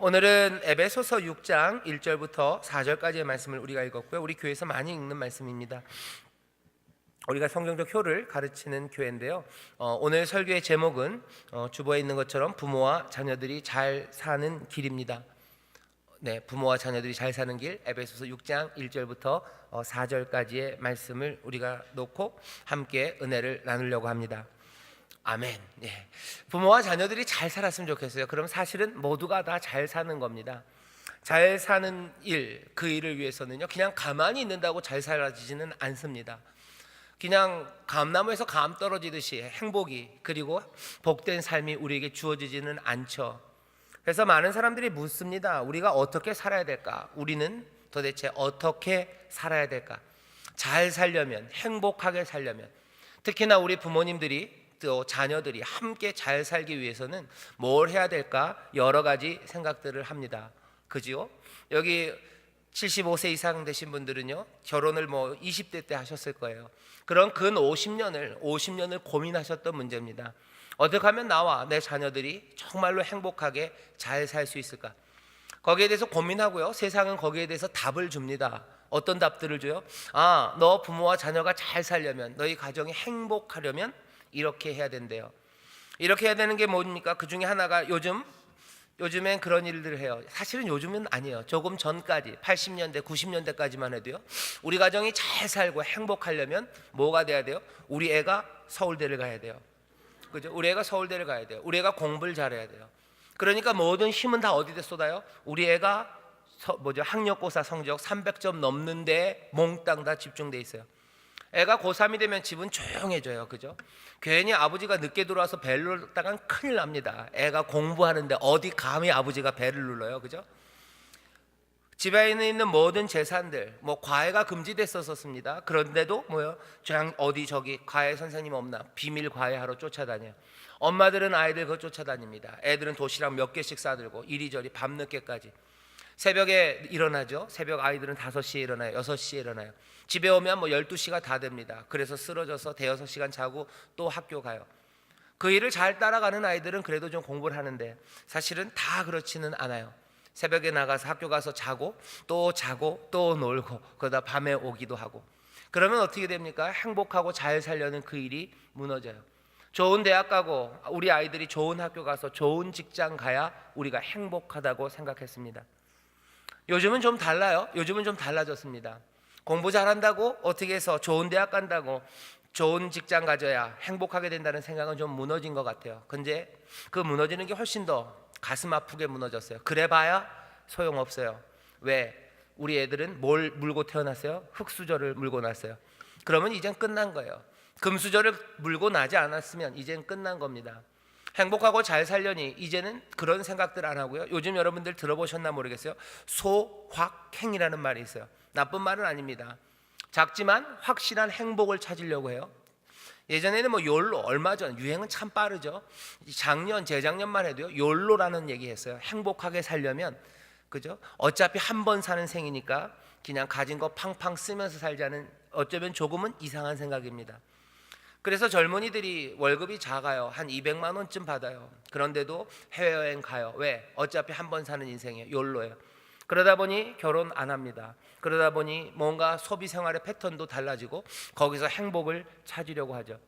오늘은 에베소서 6장 1절부터 4절까지의 말씀을 우리가 읽었고요. 우리 교회에서 많이 읽는 말씀입니다. 우리가 성경적 효를 가르치는 교회인데요. 오늘 설교의 제목은 주보에 있는 것처럼 부모와 자녀들이 잘 사는 길입니다. 네, 부모와 자녀들이 잘 사는 길, 에베소서 6장 1절부터 4절까지의 말씀을 우리가 놓고 함께 은혜를 나누려고 합니다. 아멘. 예. 부모와 자녀들이 잘 살았으면 좋겠어요. 그럼 사실은 모두가 다 잘 사는 겁니다. 잘 사는 일, 그 일을 위해서는요, 그냥 가만히 있는다고 잘 살아지지는 않습니다. 그냥 감나무에서 감 떨어지듯이 행복이 그리고 복된 삶이 우리에게 주어지지는 않죠. 그래서 많은 사람들이 묻습니다. 우리가 어떻게 살아야 될까? 우리는 도대체 어떻게 살아야 될까? 잘 살려면, 행복하게 살려면, 특히나 우리 부모님들이 또 자녀들이 함께 잘 살기 위해서는 뭘 해야 될까? 여러 가지 생각들을 합니다. 그지요? 여기 75세 이상 되신 분들은요, 결혼을 20대 때 하셨을 거예요. 그런 근 50년을 고민하셨던 문제입니다. 어떻게 하면 나와 내 자녀들이 정말로 행복하게 잘 살 수 있을까? 거기에 대해서 고민하고요, 세상은 거기에 대해서 답을 줍니다. 어떤 답들을 줘요? 너 부모와 자녀가 잘 살려면, 너희 가정이 행복하려면 이렇게 해야 된대요. 이렇게 해야 되는 게 뭡니까? 그 중에 하나가 요즘엔 그런 일들을 해요. 사실은 요즘은 아니에요. 조금 전까지 80년대 90년대까지만 해도요, 우리 가정이 잘 살고 행복하려면 뭐가 돼야 돼요? 우리 애가 서울대를 가야 돼요. 그죠? 우리 애가 서울대를 가야 돼요. 우리 애가 공부를 잘해야 돼요. 그러니까 모든 힘은 다 어디에 쏟아요? 우리 애가 학력고사 성적 300점 넘는데 몽땅 다 집중돼 있어요. 애가 고3이 되면 집은 조용해져요. 그죠? 괜히 아버지가 늦게 들어와서 벨 눌렀다간 큰일 납니다. 애가 공부하는데 어디 감히 아버지가 벨을 눌러요. 그죠? 집에 있는 모든 재산들, 과외가 금지됐었습니다. 그런데도 어디 저기 과외 선생님 없나 비밀 과외하러 쫓아다녀요. 엄마들은 아이들 그거 쫓아다닙니다. 애들은 도시락 몇 개씩 싸들고 이리저리 밤늦게까지. 새벽에 일어나죠. 새벽 아이들은 5시에 일어나요. 6시에 일어나요. 집에 오면 12시가 다 됩니다. 그래서 쓰러져서 대여섯 시간 자고 또 학교 가요. 그 일을 잘 따라가는 아이들은 그래도 좀 공부를 하는데 사실은 다 그렇지는 않아요. 새벽에 나가서 학교 가서 자고 또 놀고 그러다 밤에 오기도 하고. 그러면 어떻게 됩니까? 행복하고 잘 살려는 그 일이 무너져요. 좋은 대학 가고 우리 아이들이 좋은 학교 가서 좋은 직장 가야 우리가 행복하다고 생각했습니다. 요즘은 좀 달라요. 요즘은 좀 달라졌습니다. 공부 잘한다고 어떻게 해서 좋은 대학 간다고 좋은 직장 가져야 행복하게 된다는 생각은 좀 무너진 것 같아요. 근데 그 무너지는 게 훨씬 더 가슴 아프게 무너졌어요. 그래봐야 소용없어요. 왜? 우리 애들은 뭘 물고 태어났어요? 흙수저를 물고 났어요. 그러면 이젠 끝난 거예요. 금수저를 물고 나지 않았으면 이젠 끝난 겁니다. 행복하고 잘 살려니 이제는 그런 생각들 안 하고요. 요즘 여러분들 들어보셨나 모르겠어요. 소확행이라는 말이 있어요. 나쁜 말은 아닙니다. 작지만 확실한 행복을 찾으려고 해요. 예전에는 욜로, 얼마 전 유행은 참 빠르죠. 재작년만 해도요, 욜로라는 얘기했어요. 행복하게 살려면, 그죠? 어차피 한 번 사는 생이니까 그냥 가진 거 팡팡 쓰면서 살자는, 어쩌면 조금은 이상한 생각입니다. 그래서 젊은이들이 월급이 작아요. 한 200만 원쯤 받아요. 그런데도 해외여행 가요. 왜? 어차피 한 번 사는 인생이에요. 욜로예요. 그러다 보니 결혼 안 합니다. 그러다 보니 뭔가 소비 생활의 패턴도 달라지고 거기서 행복을 찾으려고 하죠.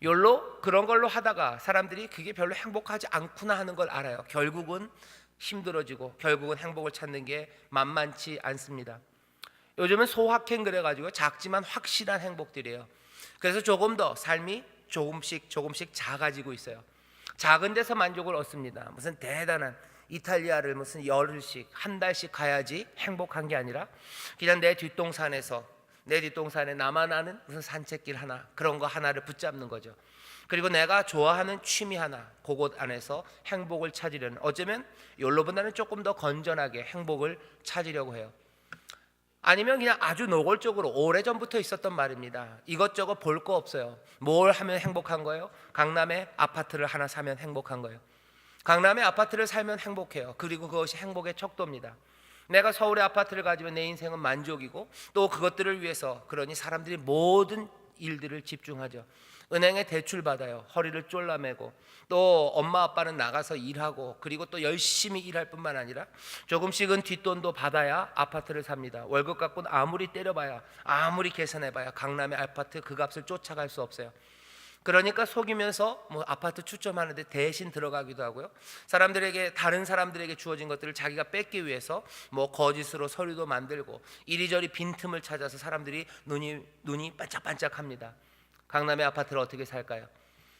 욜로 그런 걸로 하다가 사람들이 그게 별로 행복하지 않구나 하는 걸 알아요. 결국은 힘들어지고 결국은 행복을 찾는 게 만만치 않습니다. 요즘은 소확행 그래가지고 작지만 확실한 행복들이에요. 그래서 조금 더 삶이 조금씩 작아지고 있어요. 작은 데서 만족을 얻습니다. 무슨 대단한 이탈리아를 무슨 열흘씩 한 달씩 가야지 행복한 게 아니라 그냥 내 뒷동산에 나만 아는 무슨 산책길 하나, 그런 거 하나를 붙잡는 거죠. 그리고 내가 좋아하는 취미 하나, 그곳 안에서 행복을 찾으려는, 어쩌면 욜로보다는 조금 더 건전하게 행복을 찾으려고 해요. 아니면 그냥 아주 노골적으로 오래전부터 있었던 말입니다. 이것저것 볼 거 없어요. 뭘 하면 행복한 거예요? 강남에 아파트를 하나 사면 행복한 거예요. 강남에 아파트를 살면 행복해요. 그리고 그것이 행복의 척도입니다. 내가 서울에 아파트를 가지면 내 인생은 만족이고 또 그것들을 위해서, 그러니 사람들이 모든 일들을 집중하죠. 은행에 대출 받아요. 허리를 졸라매고 또 엄마 아빠는 나가서 일하고 그리고 또 열심히 일할 뿐만 아니라 조금씩은 뒷돈도 받아야 아파트를 삽니다. 월급 갖고는 아무리 때려봐야 아무리 계산해봐야 강남의 아파트 그 값을 쫓아갈 수 없어요. 그러니까 속이면서 뭐 아파트 추첨하는데 대신 들어가기도 하고요. 사람들에게 다른 사람들에게 주어진 것들을 자기가 뺏기 위해서 뭐 거짓으로 서류도 만들고 이리저리 빈틈을 찾아서 사람들이 눈이 반짝반짝합니다. 강남의 아파트를 어떻게 살까요?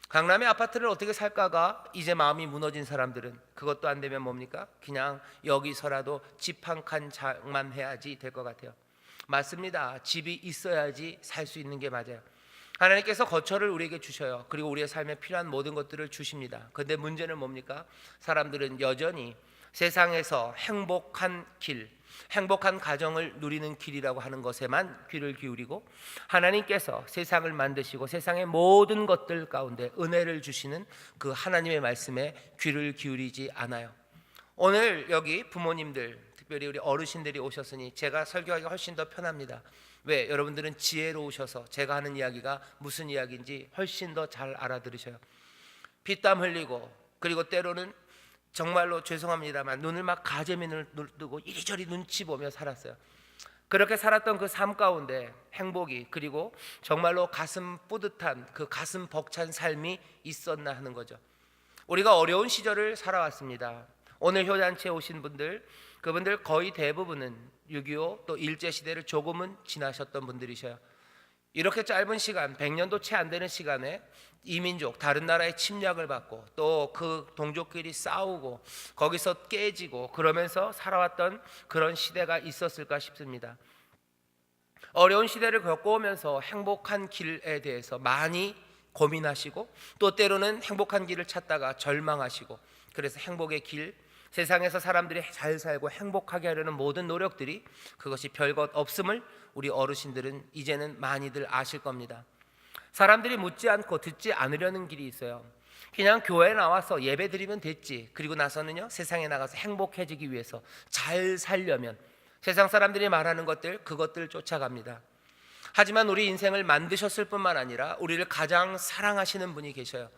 강남의 아파트를 어떻게 살까가 이제 마음이 무너진 사람들은 그것도 안 되면 뭡니까? 그냥 여기서라도 집 한 칸 장만해야지 될 것 같아요. 맞습니다. 집이 있어야지 살 수 있는 게 맞아요. 하나님께서 거처를 우리에게 주셔요. 그리고 우리의 삶에 필요한 모든 것들을 주십니다. 그런데 문제는 뭡니까? 사람들은 여전히 세상에서 행복한 길, 행복한 가정을 누리는 길이라고 하는 것에만 귀를 기울이고 하나님께서 세상을 만드시고 세상의 모든 것들 가운데 은혜를 주시는 그 하나님의 말씀에 귀를 기울이지 않아요. 오늘 여기 부모님들, 특별히 우리 어르신들이 오셨으니 제가 설교하기가 훨씬 더 편합니다. 왜? 여러분들은 지혜로우셔서 제가 하는 이야기가 무슨 이야기인지 훨씬 더 잘 알아들으셔요. 피땀 흘리고 그리고 때로는 정말로 죄송합니다만 눈을 막 가재미 눈을 뜨고 이리저리 눈치 보며 살았어요. 그렇게 살았던 그 삶 가운데 행복이 그리고 정말로 가슴 뿌듯한 그 가슴 벅찬 삶이 있었나 하는 거죠. 우리가 어려운 시절을 살아왔습니다. 오늘 효잔치에 오신 분들, 그분들 거의 대부분은 6.25 또 일제시대를 조금은 지나셨던 분들이셔요. 이렇게 짧은 시간, 100년도 채 안 되는 시간에 이민족, 다른 나라의 침략을 받고 또 그 동족끼리 싸우고 거기서 깨지고 그러면서 살아왔던 그런 시대가 있었을까 싶습니다. 어려운 시대를 겪어오면서 행복한 길에 대해서 많이 고민하시고 또 때로는 행복한 길을 찾다가 절망하시고 그래서 행복의 길, 세상에서 사람들이 잘 살고 행복하게 하려는 모든 노력들이 그것이 별것 없음을 우리 어르신들은 이제는 많이들 아실 겁니다. 사람들이 묻지 않고 듣지 않으려는 길이 있어요. 그냥 교회에 나와서 예배 드리면 됐지. 그리고 나서는요 세상에 나가서 행복해지기 위해서 잘 살려면 세상 사람들이 말하는 것들 그것들 쫓아갑니다. 하지만 우리 인생을 만드셨을 뿐만 아니라 우리를 가장 사랑하시는 분이 계셔요.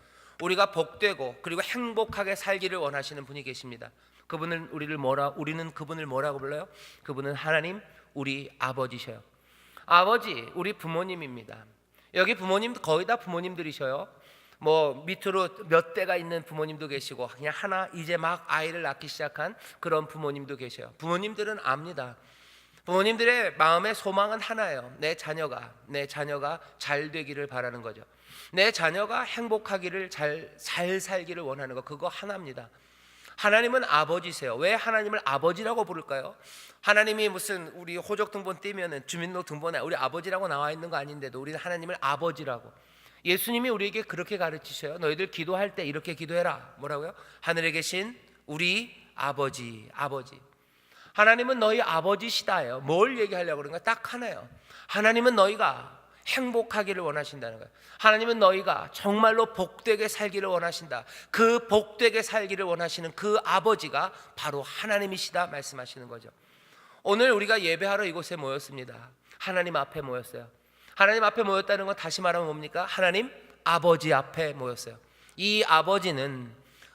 우리가 복되고 그리고 행복하게 살기를 원하시는 분이 계십니다. 그분은 우리는 그분을 뭐라고 불러요? 그분은 하나님 우리 아버지셔요. 아버지 우리 부모님입니다. 여기 부모님 거의 다 부모님들이셔요. 뭐 밑으로 몇 대가 있는 부모님도 계시고 그냥 하나 이제 막 아이를 낳기 시작한 그런 부모님도 계셔요. 부모님들은 압니다. 부모님들의 마음의 소망은 하나예요. 내 자녀가 잘 되기를 바라는 거죠. 내 자녀가 행복하기를 잘 살기를 원하는 거 그거 하나입니다. 하나님은 아버지세요. 왜 하나님을 아버지라고 부를까요? 하나님이 무슨 우리 호적 등본 띄면은 주민등록등본에 우리 아버지라고 나와 있는 거 아닌데도 우리는 하나님을 아버지라고. 예수님이 우리에게 그렇게 가르치셔요. 너희들 기도할 때 이렇게 기도해라. 뭐라고요? 하늘에 계신 우리 아버지. 하나님은 너희 아버지시다예요. 뭘 얘기하려고 그런가? 딱 하나예요. 하나님은 너희가 행복하기를 원하신다는 거예요. 하나님은 너희가 정말로 복되게 살기를 원하신다. 그 복되게 살기를 원하시는 그 아버지가 바로 하나님이시다 말씀하시는 거죠. 오늘 우리가 예배하러 이곳에 모였습니다. 하나님 앞에 모였어요. 하나님 앞에 모였다는 건 다시 말하면 뭡니까? 하나님 아버지 앞에 모였어요. 이 아버지는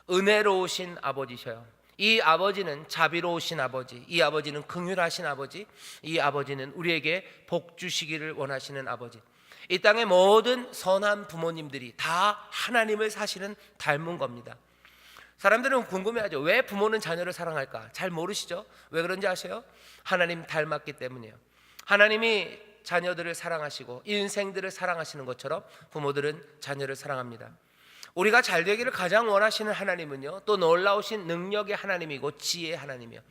은혜로우신 아버지셔요. 이 아버지는 자비로우신 아버지, 이 아버지는 긍휼하신 아버지, 이 아버지는 우리에게 복 주시기를 원하시는 아버지. 이 땅의 모든 선한 부모님들이 다 하나님을 사실은 닮은 겁니다. 사람들은 궁금해하죠. 왜 부모는 자녀를 사랑할까? 잘 모르시죠? 왜 그런지 아세요? 하나님 닮았기 때문이에요. 하나님이 자녀들을 사랑하시고 인생들을 사랑하시는 것처럼 부모들은 자녀를 사랑합니다. 우리가 잘 되기를 가장 원하시는 하나님은요 또 놀라우신 능력의 하나님이고 지혜의 하나님이요,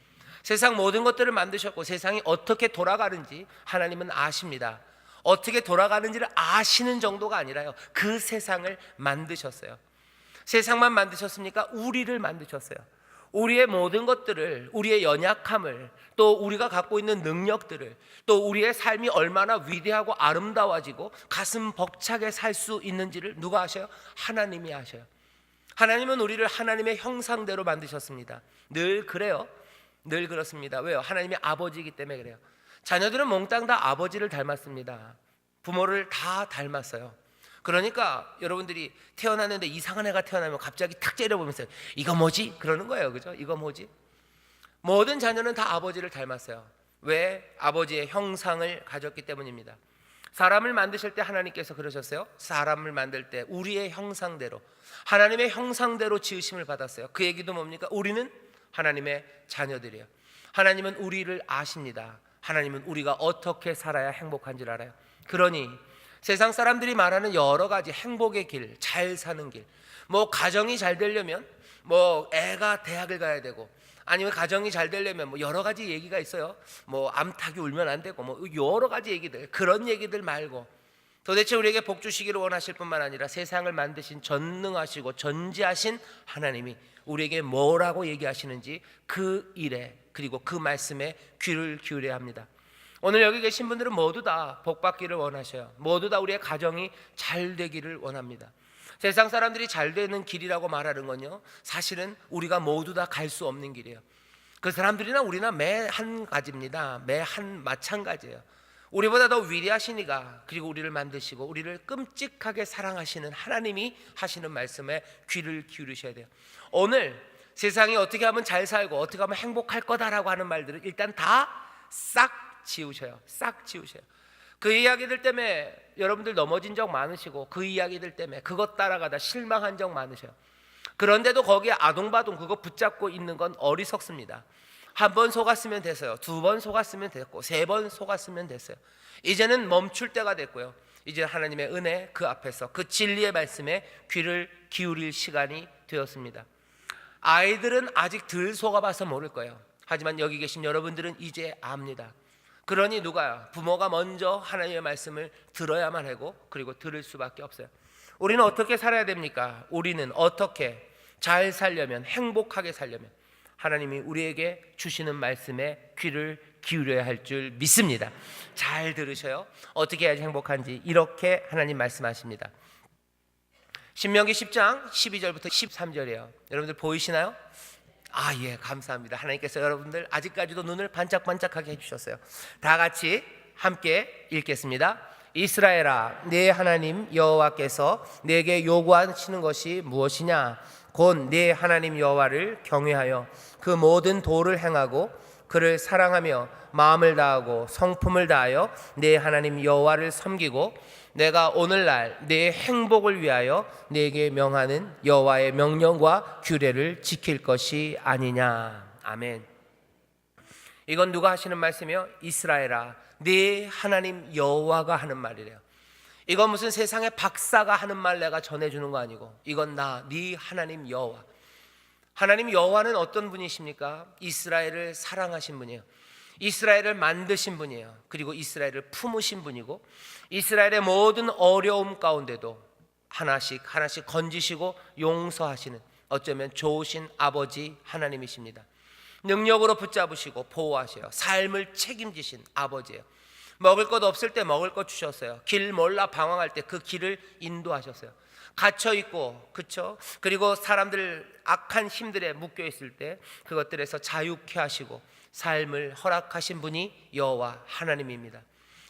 세상 모든 것들을 만드셨고 세상이 어떻게 돌아가는지 하나님은 아십니다. 어떻게 돌아가는지를 아시는 정도가 아니라요 그 세상을 만드셨어요. 세상만 만드셨습니까? 우리를 만드셨어요. 우리의 모든 것들을, 우리의 연약함을, 또 우리가 갖고 있는 능력들을, 또 우리의 삶이 얼마나 위대하고 아름다워지고 가슴 벅차게 살 수 있는지를 누가 아셔요? 하나님이 아셔요. 하나님은 우리를 하나님의 형상대로 만드셨습니다. 늘 그래요. 늘 그렇습니다. 왜요? 하나님이 아버지이기 때문에 그래요. 자녀들은 몽땅 다 아버지를 닮았습니다. 부모를 다 닮았어요. 그러니까 여러분들이 태어났는데 이상한 애가 태어나면 갑자기 탁 째려보면서 이거 뭐지? 그러는 거예요. 그죠? 이거 뭐지? 모든 자녀는 다 아버지를 닮았어요. 왜? 아버지의 형상을 가졌기 때문입니다. 사람을 만드실 때 하나님께서 그러셨어요. 사람을 만들 때 우리의 형상대로, 하나님의 형상대로 지으심을 받았어요. 그 얘기도 뭡니까? 우리는 하나님의 자녀들이에요. 하나님은 우리를 아십니다. 하나님은 우리가 어떻게 살아야 행복한지를 알아요. 그러니 세상 사람들이 말하는 여러 가지 행복의 길, 잘 사는 길, 뭐 가정이 잘 되려면 뭐 애가 대학을 가야 되고, 아니면 가정이 잘 되려면 뭐 여러 가지 얘기가 있어요. 뭐 암탉이 울면 안 되고 뭐 여러 가지 얘기들, 그런 얘기들 말고 도대체 우리에게 복 주시기를 원하실 뿐만 아니라 세상을 만드신 전능하시고 전지하신 하나님이 우리에게 뭐라고 얘기하시는지 그 일에, 그리고 그 말씀에 귀를 기울여야 합니다. 오늘 여기 계신 분들은 모두 다 복 받기를 원하셔요. 모두 다 우리의 가정이 잘 되기를 원합니다. 세상 사람들이 잘 되는 길이라고 말하는 건요, 사실은 우리가 모두 다 갈 수 없는 길이에요. 그 사람들이나 우리나 매 한 가지입니다. 매 한 마찬가지예요. 우리보다 더 위대하시니가, 그리고 우리를 만드시고 우리를 끔찍하게 사랑하시는 하나님이 하시는 말씀에 귀를 기울이셔야 돼요. 오늘 세상이 어떻게 하면 잘 살고 어떻게 하면 행복할 거다라고 하는 말들을 일단 다 싹 지우셔요. 싹 지우셔요. 그 이야기들 때문에 여러분들 넘어진 적 많으시고, 그 이야기들 때문에 그것 따라가다 실망한 적 많으셔요. 그런데도 거기에 아동바동 그거 붙잡고 있는 건 어리석습니다. 한 번 속았으면 됐어요. 두 번 속았으면 됐고, 세 번 속았으면 됐어요. 이제는 멈출 때가 됐고요. 이제 하나님의 은혜 그 앞에서 그 진리의 말씀에 귀를 기울일 시간이 되었습니다. 아이들은 아직 덜 속아봐서 모를 거예요. 하지만 여기 계신 여러분들은 이제 압니다. 그러니 누가요? 부모가 먼저 하나님의 말씀을 들어야만 하고, 그리고 들을 수밖에 없어요. 우리는 어떻게 살아야 됩니까? 우리는 어떻게 잘 살려면, 행복하게 살려면 하나님이 우리에게 주시는 말씀에 귀를 기울여야 할 줄 믿습니다. 잘 들으셔요. 어떻게 해야지 행복한지 이렇게 하나님 말씀하십니다. 신명기 10장 12절부터 13절이에요. 여러분들 보이시나요? 아, 예, 감사합니다. 하나님께서 여러분들 아직까지도 눈을 반짝반짝하게 해주셨어요. 다 같이 함께 읽겠습니다. 이스라엘아, 네 하나님 여호와께서 내게 요구하시는 것이 무엇이냐? 곧 네 하나님 여호와를 경외하여 그 모든 도를 행하고 그를 사랑하며 마음을 다하고 성품을 다하여 네 하나님 여호와를 섬기고 내가 오늘날 네 행복을 위하여 네게 명하는 여호와의 명령과 규례를 지킬 것이 아니냐. 아멘. 이건 누가 하시는 말씀이요? 이스라엘아, 네 하나님 여호와가 하는 말이래요. 이건 무슨 세상의 박사가 하는 말 내가 전해주는 거 아니고, 이건 네 하나님 여호와. 하나님 여호와는 어떤 분이십니까? 이스라엘을 사랑하신 분이에요. 이스라엘을 만드신 분이에요. 그리고 이스라엘을 품으신 분이고, 이스라엘의 모든 어려움 가운데도 하나씩 하나씩 건지시고 용서하시는, 어쩌면 좋으신 아버지 하나님이십니다. 능력으로 붙잡으시고 보호하셔요. 삶을 책임지신 아버지예요. 먹을 것 없을 때 먹을 것 주셨어요. 길 몰라 방황할 때 그 길을 인도하셨어요. 갇혀 있고, 그렇죠? 그리고 사람들 악한 힘들에 묶여 있을 때 그것들에서 자유케 하시고 삶을 허락하신 분이 여호와 하나님입니다.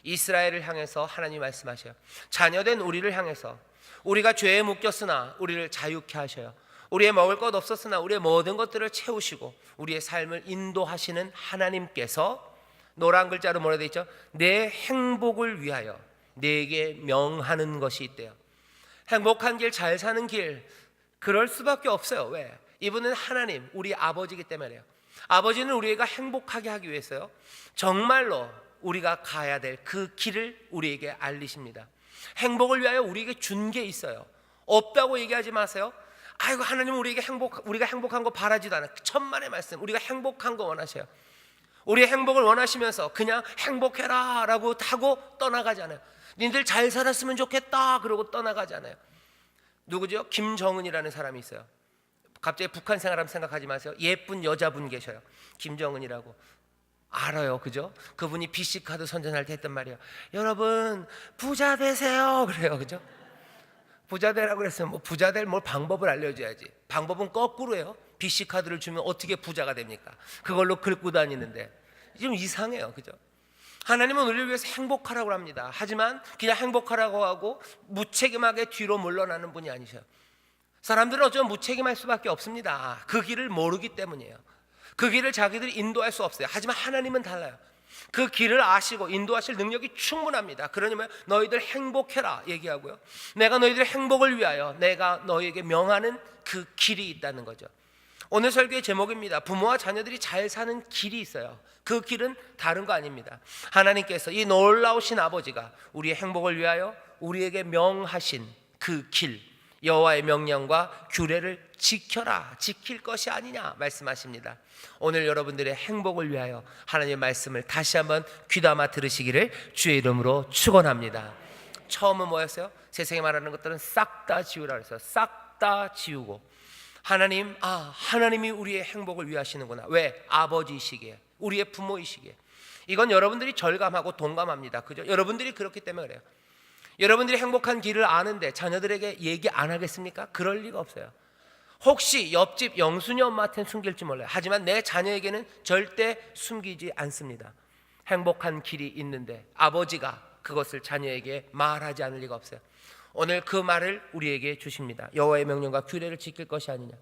이스라엘을 향해서 하나님 말씀하셔요. 자녀된 우리를 향해서 우리가 죄에 묶였으나 우리를 자유케 하셔요. 우리의 먹을 것 없었으나 우리의 모든 것들을 채우시고 우리의 삶을 인도하시는 하나님께서 노란 글자로 뭐라 되어 있죠? 내 행복을 위하여 내게 명하는 것이 있대요. 행복한 길, 잘 사는 길, 그럴 수밖에 없어요. 왜? 이분은 하나님, 우리 아버지이기 때문에요. 아버지는 우리가 행복하게 하기 위해서요, 정말로 우리가 가야 될 그 길을 우리에게 알리십니다. 행복을 위하여 우리에게 준 게 있어요. 없다고 얘기하지 마세요. 아이고, 하나님은 우리가 행복한 거 바라지도 않아요. 천만의 말씀, 우리가 행복한 거 원하셔요. 우리의 행복을 원하시면서 그냥 행복해라 라고 하고 떠나가지 않아요. 니들 잘 살았으면 좋겠다 그러고 떠나가지 않아요. 누구죠? 김정은이라는 사람이 있어요. 갑자기 북한 생활하면 생각하지 마세요. 예쁜 여자분 계셔요. 김정은이라고. 알아요, 그죠? 그분이 BC카드 선전할 때 했단 말이에요. 여러분 부자 되세요 그래요, 그죠? 부자 되라고 그랬으면 뭐 부자 될 뭘 방법을 알려줘야지. 방법은 거꾸로예요. BC카드를 주면 어떻게 부자가 됩니까? 그걸로 긁고 다니는데 좀 이상해요, 그죠? 하나님은 우리를 위해서 행복하라고 합니다. 하지만 그냥 행복하라고 하고 무책임하게 뒤로 물러나는 분이 아니셔요. 사람들은 어쩌면 무책임할 수밖에 없습니다. 그 길을 모르기 때문이에요. 그 길을 자기들이 인도할 수 없어요. 하지만 하나님은 달라요. 그 길을 아시고 인도하실 능력이 충분합니다. 그러냐면 너희들 행복해라 얘기하고요, 내가 너희들의 행복을 위하여 내가 너희에게 명하는 그 길이 있다는 거죠. 오늘 설교의 제목입니다. 부모와 자녀들이 잘 사는 길이 있어요. 그 길은 다른 거 아닙니다. 하나님께서 이 놀라우신 아버지가 우리의 행복을 위하여 우리에게 명하신 그 길, 여호와의 명령과 규례를 지켜라, 지킬 것이 아니냐 말씀하십니다. 오늘 여러분들의 행복을 위하여 하나님의 말씀을 다시 한번 귀담아 들으시기를 주의 이름으로 축원합니다. 처음은 뭐였어요? 세상에 말하는 것들은 싹 다 지우라 그랬어요. 싹 다 지우고 하나님, 하나님이 우리의 행복을 위하시는구나. 왜? 아버지이시기에, 우리의 부모이시기에. 이건 여러분들이 절감하고 동감합니다. 그죠? 여러분들이 그렇기 때문에 그래요. 여러분들이 행복한 길을 아는데 자녀들에게 얘기 안 하겠습니까? 그럴 리가 없어요. 혹시 옆집 영순이 엄마한테는 숨길지 몰라요. 하지만 내 자녀에게는 절대 숨기지 않습니다. 행복한 길이 있는데 아버지가 그것을 자녀에게 말하지 않을 리가 없어요. 오늘 그 말을 우리에게 주십니다. 여호와의 명령과 규례를 지킬 것이 아니냐.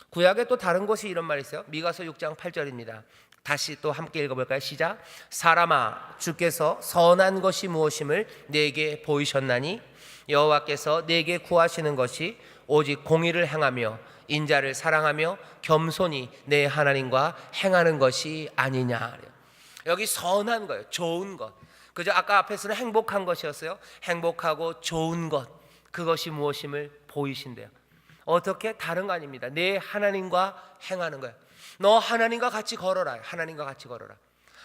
구약에 또 다른 곳이 이런 말이 있어요. 미가서 6장 8절입니다. 다시 또 함께 읽어볼까요? 시작. 사람아, 주께서 선한 것이 무엇임을 내게 보이셨나니 여호와께서 내게 구하시는 것이 오직 공의를 행하며 인자를 사랑하며 겸손히 내 하나님과 행하는 것이 아니냐. 여기 선한 거예요. 좋은 것. 그저 아까 앞에서는 행복한 것이었어요. 행복하고 좋은 것, 그것이 무엇임을 보이신대요. 어떻게? 다른 거 아닙니다. 내 하나님과 행하는 거예요. 너 하나님과 같이 걸어라. 하나님과 같이 걸어라.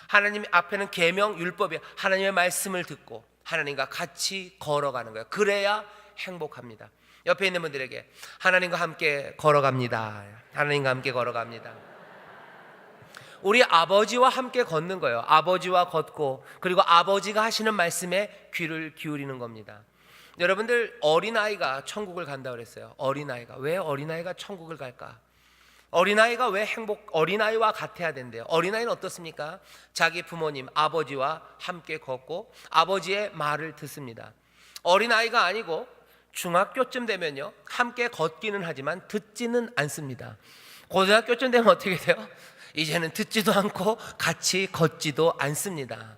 하나님 앞에는 계명, 율법이에요. 하나님의 말씀을 듣고 하나님과 같이 걸어가는 거예요. 그래야 행복합니다. 옆에 있는 분들에게 하나님과 함께 걸어갑니다. 하나님과 함께 걸어갑니다. 우리 아버지와 함께 걷는 거예요. 아버지와 걷고, 그리고 아버지가 하시는 말씀에 귀를 기울이는 겁니다. 여러분들, 어린아이가 천국을 간다고 그랬어요. 어린아이가. 왜 어린아이가 천국을 갈까? 어린아이가 왜 어린아이와 같아야 된대요. 어린아이는 어떻습니까? 자기 부모님, 아버지와 함께 걷고 아버지의 말을 듣습니다. 어린아이가 아니고 중학교쯤 되면요, 함께 걷기는 하지만 듣지는 않습니다. 고등학교쯤 되면 어떻게 돼요? 이제는 듣지도 않고 같이 걷지도 않습니다.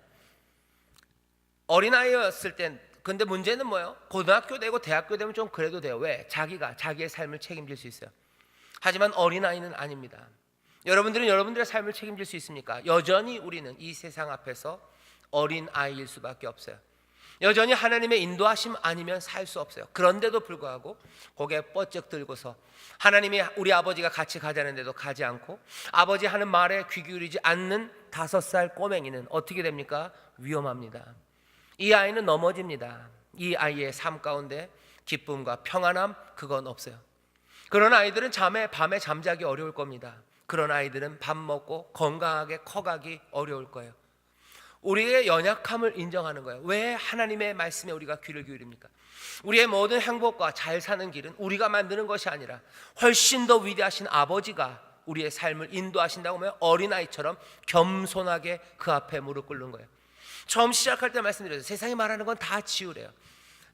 어린아이였을 땐, 근데 문제는 뭐예요? 고등학교 되고 대학교 되면 좀 그래도 돼요. 왜? 자기가 자기의 삶을 책임질 수 있어요. 하지만 어린아이는 아닙니다. 여러분들은 여러분들의 삶을 책임질 수 있습니까? 여전히 우리는 이 세상 앞에서 어린아이일 수밖에 없어요. 여전히 하나님의 인도하심 아니면 살 수 없어요. 그런데도 불구하고 고개 뻗쩍 들고서 하나님이 우리 아버지가 같이 가자는데도 가지 않고 아버지 하는 말에 귀 기울이지 않는 5살 꼬맹이는 어떻게 됩니까? 위험합니다. 이 아이는 넘어집니다. 이 아이의 삶 가운데 기쁨과 평안함, 그건 없어요. 그런 아이들은 밤에 잠자기 어려울 겁니다. 그런 아이들은 밥 먹고 건강하게 커가기 어려울 거예요. 우리의 연약함을 인정하는 거예요. 왜 하나님의 말씀에 우리가 귀를 기울입니까? 우리의 모든 행복과 잘 사는 길은 우리가 만드는 것이 아니라 훨씬 더 위대하신 아버지가 우리의 삶을 인도하신다고 하면 어린아이처럼 겸손하게 그 앞에 무릎 꿇는 거예요. 처음 시작할 때 말씀드렸어요. 세상이 말하는 건 다 지우래요.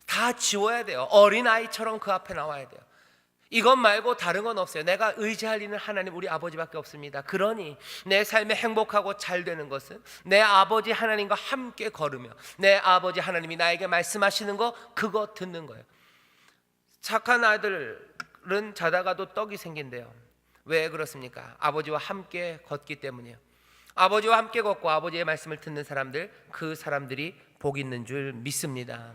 다 지워야 돼요. 어린아이처럼 그 앞에 나와야 돼요. 이것 말고 다른 건 없어요. 내가 의지할 이는 하나님, 우리 아버지밖에 없습니다. 그러니 내 삶에 행복하고 잘 되는 것은 내 아버지 하나님과 함께 걸으며 내 아버지 하나님이 나에게 말씀하시는 거, 그거 듣는 거예요. 착한 아이들은 자다가도 떡이 생긴대요. 왜 그렇습니까? 아버지와 함께 걷기 때문이에요. 아버지와 함께 걷고 아버지의 말씀을 듣는 사람들, 그 사람들이 복 있는 줄 믿습니다.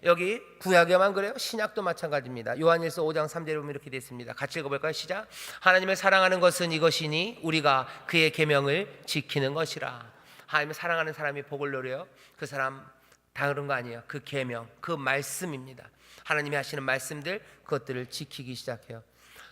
여기 구약에만 그래요? 신약도 마찬가지입니다. 요한일서 5장 3절에 보면 이렇게 되어 있습니다. 같이 읽어볼까요? 시작. 하나님을 사랑하는 것은 이것이니 우리가 그의 계명을 지키는 것이라. 하나님을 사랑하는 사람이 복을 누려요. 그 사람 다른 거 아니에요. 그 계명, 그 말씀입니다. 하나님이 하시는 말씀들, 그것들을 지키기 시작해요.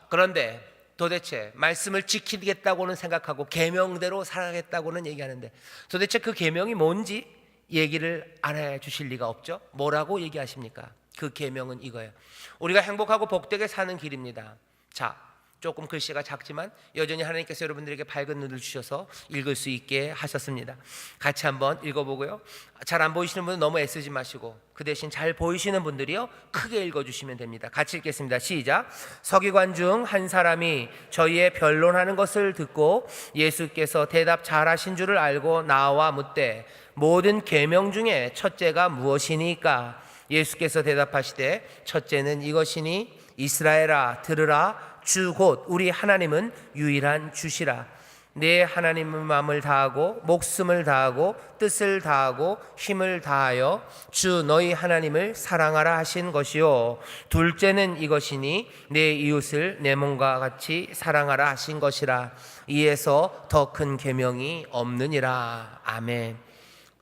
그런데 도대체 말씀을 지키겠다고는 생각하고 계명대로 살아가겠다고는 얘기하는데 도대체 그 계명이 뭔지 얘기를 안 해주실 리가 없죠. 뭐라고 얘기하십니까? 그 계명은 이거예요. 우리가 행복하고 복되게 사는 길입니다. 자, 조금 글씨가 작지만 여전히 하나님께서 여러분들에게 밝은 눈을 주셔서 읽을 수 있게 하셨습니다. 같이 한번 읽어보고요. 잘 안 보이시는 분은 너무 애쓰지 마시고 그 대신 잘 보이시는 분들이요 크게 읽어주시면 됩니다. 같이 읽겠습니다. 시작. 서기관 중 한 사람이 저희의 변론하는 것을 듣고 예수께서 대답 잘하신 줄을 알고 나와 묻되 모든 계명 중에 첫째가 무엇이니까? 예수께서 대답하시되 첫째는 이것이니 이스라엘아 들으라 주 곧 우리 하나님은 유일한 주시라. 내 하나님의 마음을 다하고 목숨을 다하고 뜻을 다하고 힘을 다하여 주 너희 하나님을 사랑하라 하신 것이요 둘째는 이것이니 내 이웃을 내 몸과 같이 사랑하라 하신 것이라. 이에서 더 큰 계명이 없느니라. 아멘.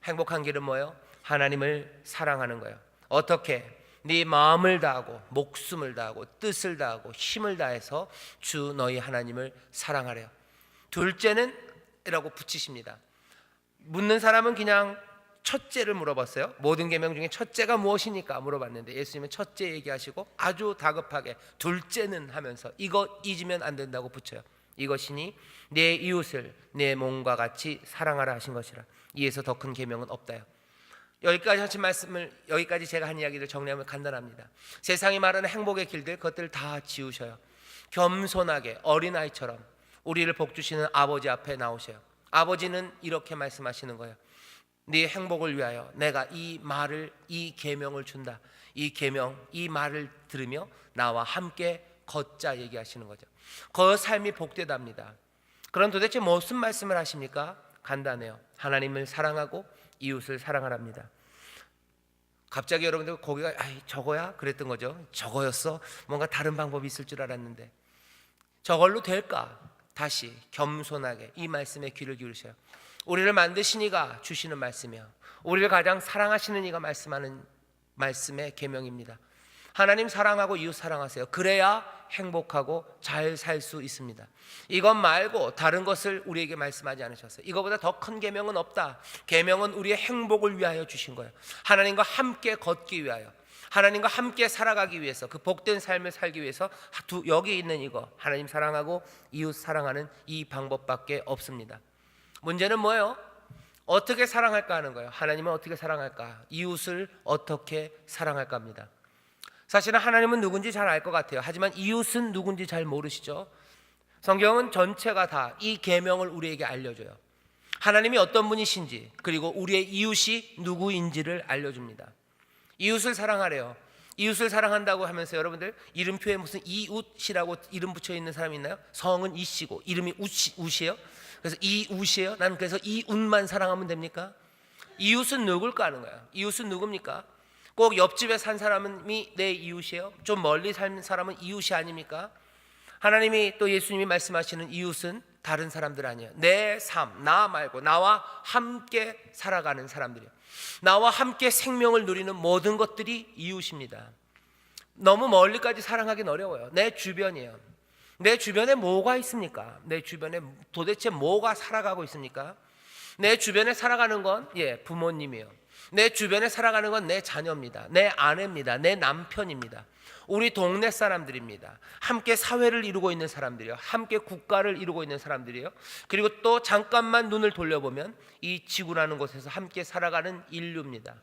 행복한 길은 뭐예요? 하나님을 사랑하는 거예요. 어떻게? 네 마음을 다하고 목숨을 다하고 뜻을 다하고 힘을 다해서 주 너희 하나님을 사랑하래요. 둘째는 이라고 붙이십니다. 묻는 사람은 그냥 첫째를 물어봤어요. 모든 계명 중에 첫째가 무엇이니까 물어봤는데 예수님은 첫째 얘기하시고 아주 다급하게 둘째는 하면서 이거 잊으면 안 된다고 붙여요. 이것이니 내 이웃을 내 몸과 같이 사랑하라 하신 것이라. 이에서 더 큰 계명은 없다요. 여기까지 하신 말씀을, 여기까지 제가 한 이야기를 정리하면 간단합니다. 세상이 말하는 행복의 길들, 그것들 다 지우셔요. 겸손하게 어린아이처럼 우리를 복주시는 아버지 앞에 나오셔요. 아버지는 이렇게 말씀하시는 거예요. 네 행복을 위하여 내가 이 말을, 이 계명을 준다. 이 계명, 이 말을 들으며 나와 함께 걷자 얘기하시는 거죠. 그 삶이 복되답니다. 그럼 도대체 무슨 말씀을 하십니까? 간단해요. 하나님을 사랑하고 이웃을 사랑하랍니다. 갑자기 여러분들 거기가 저거야? 그랬던 거죠. 저거였어? 뭔가 다른 방법이 있을 줄 알았는데 저걸로 될까? 다시 겸손하게 이 말씀에 귀를 기울이셔요. 우리를 만드신 이가 주시는 말씀이요 우리를 가장 사랑하시는 이가 말씀하는 말씀의 계명입니다. 하나님 사랑하고 이웃 사랑하세요. 그래야 행복하고 잘 살 수 있습니다. 이것 말고 다른 것을 우리에게 말씀하지 않으셨어요. 이거보다 더 큰 계명은 없다. 계명은 우리의 행복을 위하여 주신 거예요. 하나님과 함께 걷기 위하여, 하나님과 함께 살아가기 위해서, 그 복된 삶을 살기 위해서 여기 있는 이거 하나님 사랑하고 이웃 사랑하는 이 방법밖에 없습니다. 문제는 뭐예요? 어떻게 사랑할까 하는 거예요. 하나님은 어떻게 사랑할까? 이웃을 어떻게 사랑할까 합니다. 사실은 하나님은 누군지 잘 알 것 같아요. 하지만 이웃은 누군지 잘 모르시죠. 성경은 전체가 다 이 계명을 우리에게 알려줘요. 하나님이 어떤 분이신지, 그리고 우리의 이웃이 누구인지를 알려줍니다. 이웃을 사랑하래요. 이웃을 사랑한다고 하면서 여러분들 이름표에 무슨 이웃이라고 이름 붙여 있는 사람이 있나요? 성은 이씨고 이름이 웃이에요. 그래서 이웃이에요. 난 그래서 이웃만 사랑하면 됩니까? 이웃은 누굴까 하는 거예요. 이웃은 누굽니까? 꼭 옆집에 산 사람이 내 이웃이에요? 좀 멀리 산 사람은 이웃이 아닙니까? 하나님이 또 예수님이 말씀하시는 이웃은 다른 사람들 아니에요. 내 삶, 나 말고 나와 함께 살아가는 사람들이에요. 나와 함께 생명을 누리는 모든 것들이 이웃입니다. 너무 멀리까지 사랑하기는 어려워요. 내 주변이에요. 내 주변에 뭐가 있습니까? 내 주변에 도대체 뭐가 살아가고 있습니까? 내 주변에 살아가는 건 부모님이에요. 내 주변에 살아가는 건 내 자녀입니다. 내 아내입니다. 내 남편입니다. 우리 동네 사람들입니다. 함께 사회를 이루고 있는 사람들이요. 함께 국가를 이루고 있는 사람들이요. 그리고 또 잠깐만 눈을 돌려보면 이 지구라는 곳에서 함께 살아가는 인류입니다.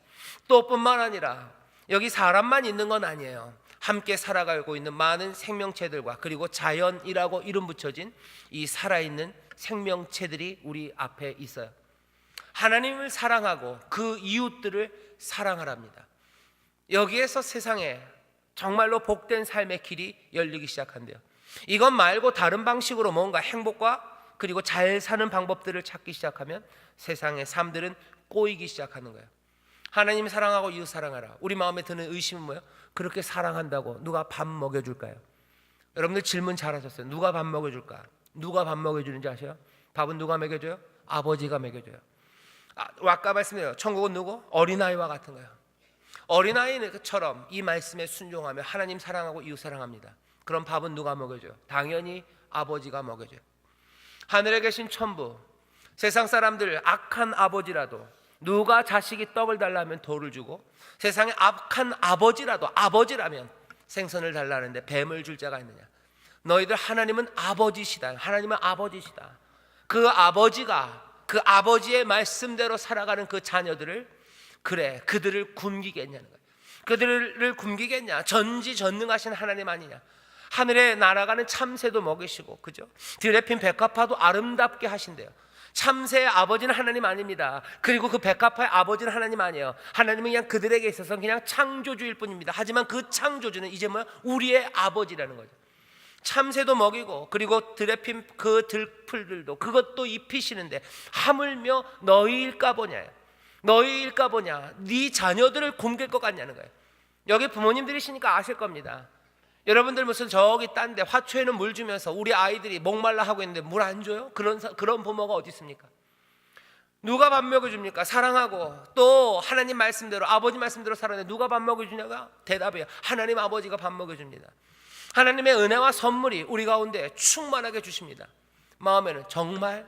또 뿐만 아니라 여기 사람만 있는 건 아니에요. 함께 살아가고 있는 많은 생명체들과 그리고 자연이라고 이름 붙여진 이 살아있는 생명체들이 우리 앞에 있어요. 하나님을 사랑하고 그 이웃들을 사랑하랍니다. 여기에서 세상에 정말로 복된 삶의 길이 열리기 시작한대요. 이것 말고 다른 방식으로 뭔가 행복과 그리고 잘 사는 방법들을 찾기 시작하면 세상의 삶들은 꼬이기 시작하는 거예요. 하나님 사랑하고 이웃 사랑하라. 우리 마음에 드는 의심은 뭐예요? 그렇게 사랑한다고 누가 밥 먹여줄까요? 여러분들 질문 잘하셨어요. 누가 밥 먹여줄까? 누가 밥 먹여주는지 아세요? 밥은 누가 먹여줘요? 아버지가 먹여줘요. 아까 말씀드려요. 천국은 누구? 어린아이와 같은 거예요. 어린아이처럼 이 말씀에 순종하며 하나님 사랑하고 이웃 사랑합니다. 그럼 밥은 누가 먹여줘요? 당연히 아버지가 먹여줘요. 하늘에 계신 천부, 세상 사람들 악한 아버지라도 누가 자식이 떡을 달라면 돌을 주고, 세상에 악한 아버지라도 아버지라면 생선을 달라는데 뱀을 줄 자가 있느냐? 너희들 하나님은 아버지시다. 하나님은 아버지시다. 그 아버지가 그 아버지의 말씀대로 살아가는 그 자녀들을 그래 그들을 굶기겠냐는 거예요. 그들을 굶기겠냐? 전지전능하신 하나님 아니냐? 하늘에 날아가는 참새도 먹이시고 그죠? 들에 핀 백합화도 아름답게 하신대요. 참새의 아버지는 하나님 아닙니다. 그리고 그 백합화의 아버지는 하나님 아니에요. 하나님은 그냥 그들에게 있어서 그냥 창조주일 뿐입니다. 하지만 그 창조주는 이제 뭐야? 우리의 아버지라는 거죠. 참새도 먹이고 그리고 들에 핀 그 들풀들도 그것도 입히시는데 하물며 너희일까 보냐요. 너희일까 보냐. 네 자녀들을 굶길 것 같냐는 거예요. 여기 부모님들이시니까 아실 겁니다. 여러분들 무슨 저기 딴데 화초에는 물 주면서 우리 아이들이 목말라 하고 있는데 물 안 줘요? 그런 부모가 어디 있습니까? 누가 밥 먹여줍니까? 사랑하고 또 하나님 말씀대로 아버지 말씀대로 살았는데 누가 밥 먹여주냐가 대답이에요. 하나님 아버지가 밥 먹여줍니다. 하나님의 은혜와 선물이 우리 가운데 충만하게 주십니다. 마음에는 정말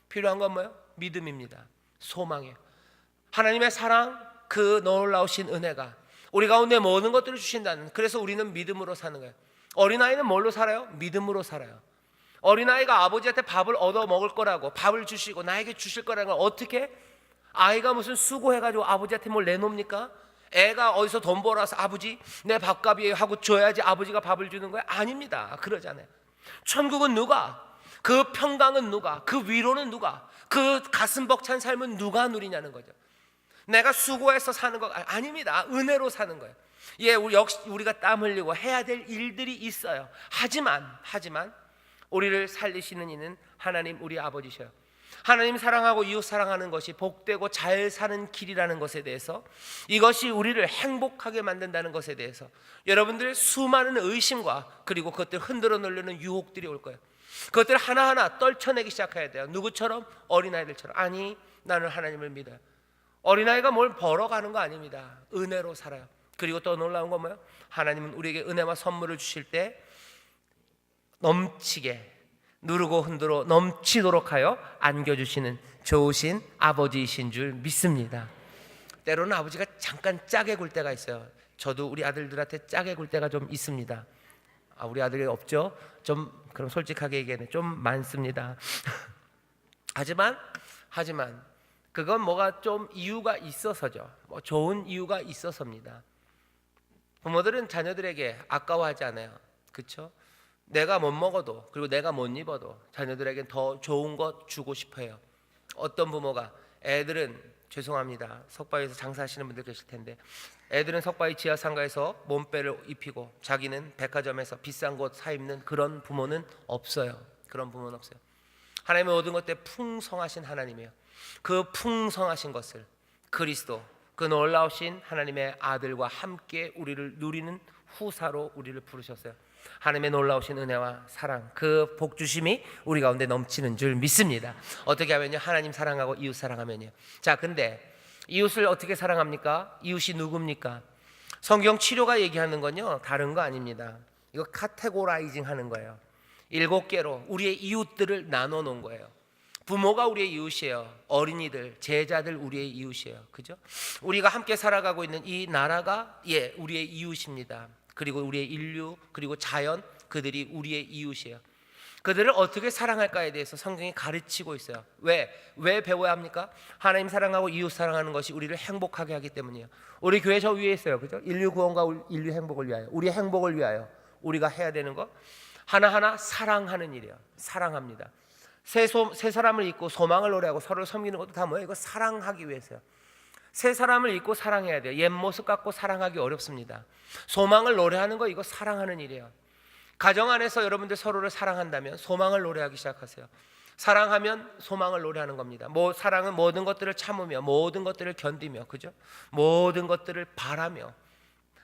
필요한 건 뭐예요? 믿음입니다. 소망이에요. 하나님의 사랑, 그 놀라우신 은혜가 우리 가운데 모든 것들을 주신다는, 그래서 우리는 믿음으로 사는 거예요. 어린아이는 뭘로 살아요? 믿음으로 살아요. 어린아이가 아버지한테 밥을 얻어 먹을 거라고, 밥을 주시고 나에게 주실 거라는 걸 어떻게? 아이가 무슨 수고해가지고 아버지한테 뭘 내놓습니까? 애가 어디서 돈 벌어서 아버지 내 밥값이에요 하고 줘야지 아버지가 밥을 주는 거예요? 아닙니다. 그러잖아요. 천국은 누가? 그 평강은 누가? 그 위로는 누가? 그 가슴 벅찬 삶은 누가 누리냐는 거죠. 내가 수고해서 사는 거 아닙니다. 은혜로 사는 거예요. 예, 역시 우리가 땀 흘리고 해야 될 일들이 있어요. 하지만 우리를 살리시는 이는 하나님 우리 아버지셔요. 하나님 사랑하고 이웃 사랑하는 것이 복되고 잘 사는 길이라는 것에 대해서, 이것이 우리를 행복하게 만든다는 것에 대해서 여러분들의 수많은 의심과 그리고 그것들 흔들어 놓으려는 유혹들이 올 거예요. 그것들 하나하나 떨쳐내기 시작해야 돼요. 누구처럼? 어린아이들처럼. 아니, 나는 하나님을 믿어요. 어린아이가 뭘 벌어가는 거 아닙니다. 은혜로 살아요. 그리고 또 놀라운 건 뭐예요? 하나님은 우리에게 은혜와 선물을 주실 때 넘치게 누르고 흔들어 넘치도록 하여 안겨주시는 좋으신 아버지이신 줄 믿습니다. 때로는 아버지가 잠깐 짜게 굴 때가 있어요. 저도 우리 아들들한테 짜게 굴 때가 좀 있습니다. 우리 아들이 없죠? 좀 그럼 솔직하게 얘기하면 좀 많습니다. 하지만 그건 뭐가 좀 이유가 있어서죠. 뭐 좋은 이유가 있어서입니다. 부모들은 자녀들에게 아까워하지 않아요. 그렇죠? 내가 못 먹어도 그리고 내가 못 입어도 자녀들에게 더 좋은 것 주고 싶어요. 어떤 부모가 애들은 죄송합니다. 석바위에서 장사하시는 분들 계실 텐데 애들은 석바위 지하상가에서 몸빼를 입히고 자기는 백화점에서 비싼 곳 사 입는 그런 부모는 없어요. 그런 부모는 없어요. 하나님의 모든 것 때 풍성하신 하나님이에요. 그 풍성하신 것을 그리스도, 그 놀라우신 하나님의 아들과 함께 우리를 누리는 후사로 우리를 부르셨어요. 하나님의 놀라우신 은혜와 사랑, 그 복주심이 우리 가운데 넘치는 줄 믿습니다. 어떻게 하면요? 하나님 사랑하고 이웃 사랑하면요. 자, 근데 이웃을 어떻게 사랑합니까? 이웃이 누굽니까? 성경 치료가 얘기하는 건요, 다른 거 아닙니다. 이거 카테고라이징 하는 거예요. 7개로 우리의 이웃들을 나눠 놓은 거예요. 부모가 우리의 이웃이에요. 어린이들, 제자들 우리의 이웃이에요. 그죠? 우리가 함께 살아가고 있는 이 나라가 우리의 이웃입니다. 그리고 우리의 인류, 그리고 자연, 그들이 우리의 이웃이에요. 그들을 어떻게 사랑할까에 대해서 성경이 가르치고 있어요. 왜 배워야 합니까? 하나님 사랑하고 이웃 사랑하는 것이 우리를 행복하게 하기 때문이에요. 우리 교회 저 위에 있어요. 그죠? 인류 구원과 인류 행복을 위하여, 우리 행복을 위하여 우리가 해야 되는 거 하나하나 사랑하는 일이에요. 사랑합니다. 새 사람을 잊고 소망을 노래하고 서로를 섬기는 것도 다 뭐예요? 이거 사랑하기 위해서요. 새 사람을 잊고 사랑해야 돼요. 옛 모습 갖고 사랑하기 어렵습니다. 소망을 노래하는 거 이거 사랑하는 일이에요. 가정 안에서 여러분들 서로를 사랑한다면 소망을 노래하기 시작하세요. 사랑하면 소망을 노래하는 겁니다. 사랑은 모든 것들을 참으며 모든 것들을 견디며, 그죠? 모든 것들을 바라며.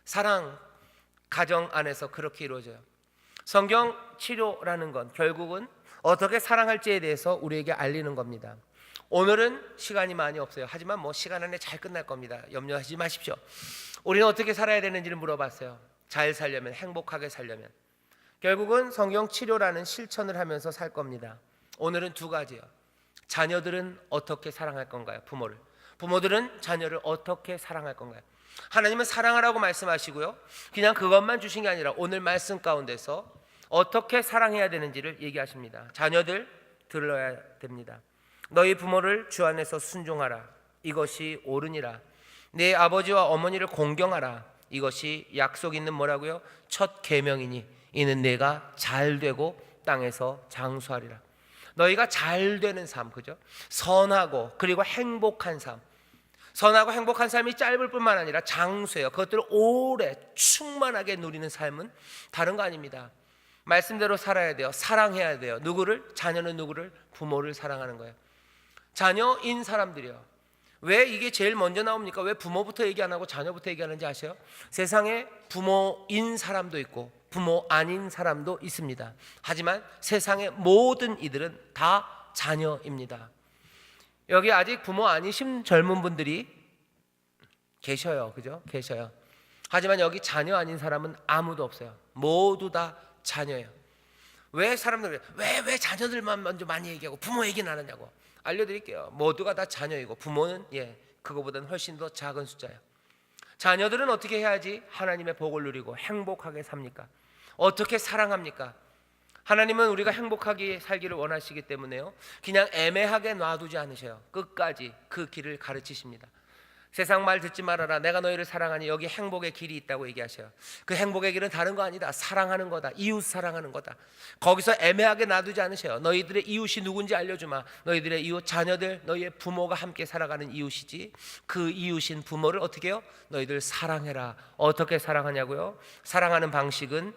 사랑, 가정 안에서 그렇게 이루어져요. 성경 치료라는 건 결국은 어떻게 사랑할지에 대해서 우리에게 알리는 겁니다. 오늘은 시간이 많이 없어요. 하지만 시간 안에 잘 끝날 겁니다. 염려하지 마십시오. 우리는 어떻게 살아야 되는지를 물어봤어요. 잘 살려면, 행복하게 살려면 결국은 성경 치료라는 실천을 하면서 살 겁니다. 오늘은 2가지요. 자녀들은 어떻게 사랑할 건가요? 부모들은 자녀를 어떻게 사랑할 건가요? 하나님은 사랑하라고 말씀하시고요, 그냥 그것만 주신 게 아니라 오늘 말씀 가운데서 어떻게 사랑해야 되는지를 얘기하십니다. 자녀들 들어야 됩니다. 너희 부모를 주 안에서 순종하라. 이것이 옳으니라. 네 아버지와 어머니를 공경하라. 이것이 약속 있는 뭐라고요? 첫 계명이니 이는 내가 잘 되고 땅에서 장수하리라. 너희가 잘 되는 삶, 그죠? 선하고 그리고 행복한 삶. 선하고 행복한 삶이 짧을 뿐만 아니라 장수예요. 그것들을 오래 충만하게 누리는 삶은 다른 거 아닙니다. 말씀대로 살아야 돼요. 사랑해야 돼요. 누구를? 자녀는 누구를? 부모를 사랑하는 거예요. 자녀인 사람들이요. 왜 이게 제일 먼저 나옵니까? 왜 부모부터 얘기 안 하고 자녀부터 얘기하는지 아세요? 세상에 부모인 사람도 있고 부모 아닌 사람도 있습니다. 하지만 세상의 모든 이들은 다 자녀입니다. 여기 아직 부모 아니신 젊은 분들이 계셔요. 그죠? 계셔요. 하지만 여기 자녀 아닌 사람은 아무도 없어요. 모두 다 자녀예요. 왜 사람들이 왜 자녀들만 먼저 많이 얘기하고 부모 얘기는 안 하냐고. 알려드릴게요. 모두가 다 자녀이고 부모는 그거보다는 훨씬 더 작은 숫자예요. 자녀들은 어떻게 해야지 하나님의 복을 누리고 행복하게 삽니까? 어떻게 사랑합니까? 하나님은 우리가 행복하게 살기를 원하시기 때문에요, 그냥 애매하게 놔두지 않으셔요. 끝까지 그 길을 가르치십니다. 세상 말 듣지 말아라. 내가 너희를 사랑하니 여기 행복의 길이 있다고 얘기하셔요. 그 행복의 길은 다른 거 아니다. 사랑하는 거다. 이웃 사랑하는 거다. 거기서 애매하게 놔두지 않으셔요. 너희들의 이웃이 누군지 알려주마. 너희들의 이웃, 자녀들, 너희의 부모가 함께 살아가는 이웃이지. 그 이웃인 부모를 어떻게 해요? 너희들 사랑해라. 어떻게 사랑하냐고요? 사랑하는 방식은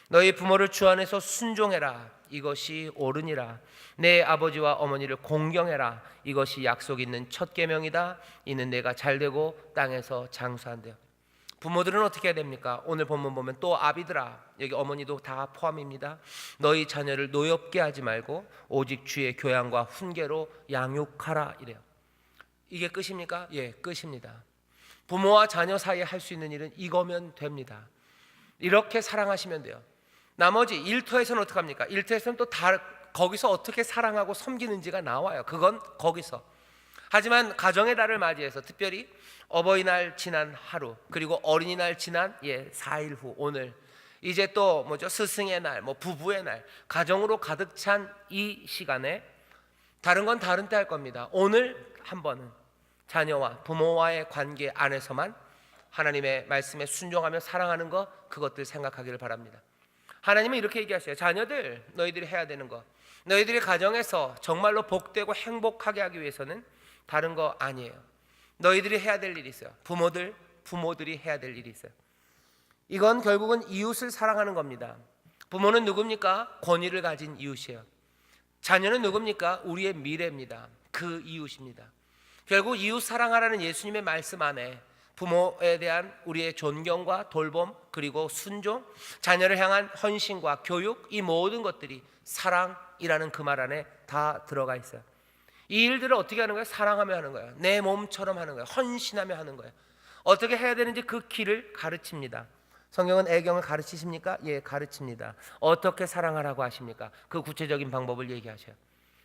너희 부모를 주 안에서 순종해라. 이것이 옳으니라. 내 아버지와 어머니를 공경해라. 이것이 약속 있는 첫 계명이다. 이는 내가 잘되고 땅에서 장수한대요. 부모들은 어떻게 해야 됩니까? 오늘 본문 보면 또 아비들아, 여기 어머니도 다 포함입니다. 너희 자녀를 노엽게 하지 말고 오직 주의 교양과 훈계로 양육하라 이래요. 이게 끝입니까? 예, 끝입니다. 부모와 자녀 사이에 할 수 있는 일은 이거면 됩니다. 이렇게 사랑하시면 돼요. 나머지 일터에서는 어떻게 합니까? 일터에서는 또 거기서 어떻게 사랑하고 섬기는지가 나와요. 그건 거기서. 하지만 가정의 달을 맞이해서 특별히 어버이날 지난 하루, 그리고 어린이날 지난 4일 후 오늘, 이제 또 스승의 날, 부부의 날, 가정으로 가득 찬 이 시간에 다른 건 다른 때 할 겁니다. 오늘 한 번은 자녀와 부모와의 관계 안에서만 하나님의 말씀에 순종하며 사랑하는 것, 그것들 생각하기를 바랍니다. 하나님은 이렇게 얘기하셔요. 자녀들, 너희들이 해야 되는 거, 너희들이 가정에서 정말로 복되고 행복하게 하기 위해서는 다른 거 아니에요. 너희들이 해야 될 일이 있어요. 부모들이 해야 될 일이 있어요. 이건 결국은 이웃을 사랑하는 겁니다. 부모는 누굽니까? 권위를 가진 이웃이에요. 자녀는 누굽니까? 우리의 미래입니다. 그 이웃입니다. 결국 이웃 사랑하라는 예수님의 말씀 안에 부모에 대한 우리의 존경과 돌봄, 그리고 순종, 자녀를 향한 헌신과 교육, 이 모든 것들이 사랑이라는 그 말 안에 다 들어가 있어요. 이 일들을 어떻게 하는 거예요? 사랑하며 하는 거예요. 내 몸처럼 하는 거예요. 헌신하며 하는 거예요. 어떻게 해야 되는지 그 길을 가르칩니다. 성경은 애경을 가르치십니까? 예, 가르칩니다. 어떻게 사랑하라고 하십니까? 그 구체적인 방법을 얘기하셔요.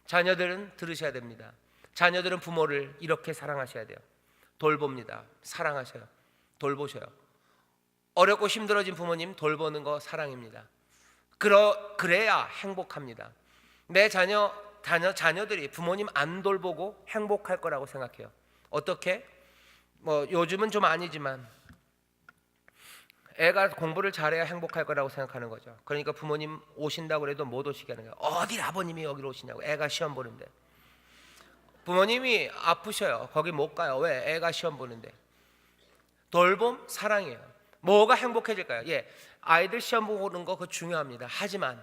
자녀들은 들으셔야 됩니다. 자녀들은 부모를 이렇게 사랑하셔야 돼요. 돌봅니다. 사랑하셔요. 돌보셔요. 어렵고 힘들어진 부모님 돌보는 거 사랑입니다. 그래야 행복합니다. 내 자녀들이 부모님 안 돌보고 행복할 거라고 생각해요. 어떻게? 요즘은 좀 아니지만 애가 공부를 잘해야 행복할 거라고 생각하는 거죠. 그러니까 부모님 오신다고 해도 못 오시게 하는 거예요. 어딜 아버님이 여기로 오시냐고. 애가 시험 보는데. 부모님이 아프셔요. 거기 못 가요. 왜? 애가 시험 보는데. 돌봄, 사랑이에요. 뭐가 행복해질까요? 예, 아이들 시험 보는 거 그거 중요합니다. 하지만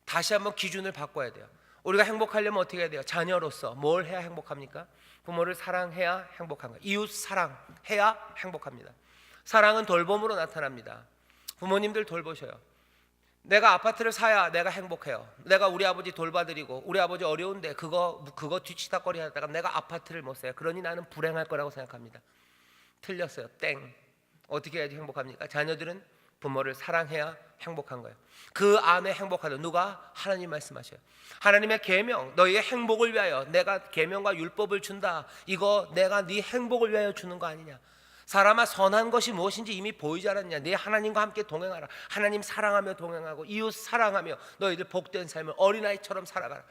다시 한번 기준을 바꿔야 돼요. 우리가 행복하려면 어떻게 해야 돼요? 자녀로서 뭘 해야 행복합니까? 부모를 사랑해야 행복한 거예요. 이웃 사랑해야 행복합니다. 사랑은 돌봄으로 나타납니다. 부모님들 돌보셔요. 내가 아파트를 사야 내가 행복해요. 내가 우리 아버지 돌봐드리고 우리 아버지 어려운데 그거 뒤치다거리 하다가 내가 아파트를 못 사요. 그러니 나는 불행할 거라고 생각합니다. 틀렸어요. 땡. 어떻게 해야지 행복합니까? 자녀들은 부모를 사랑해야 행복한 거예요. 그 안에 행복하다. 누가? 하나님 말씀하셔요. 하나님의 계명, 너희의 행복을 위하여 내가 계명과 율법을 준다. 이거 내가 네 행복을 위하여 주는 거 아니냐. 사람아, 선한 것이 무엇인지 이미 보이지 않았냐? 네 하나님과 함께 동행하라. 하나님 사랑하며 동행하고 이웃 사랑하며 너희들 복된 삶을 어린아이처럼 살아가라.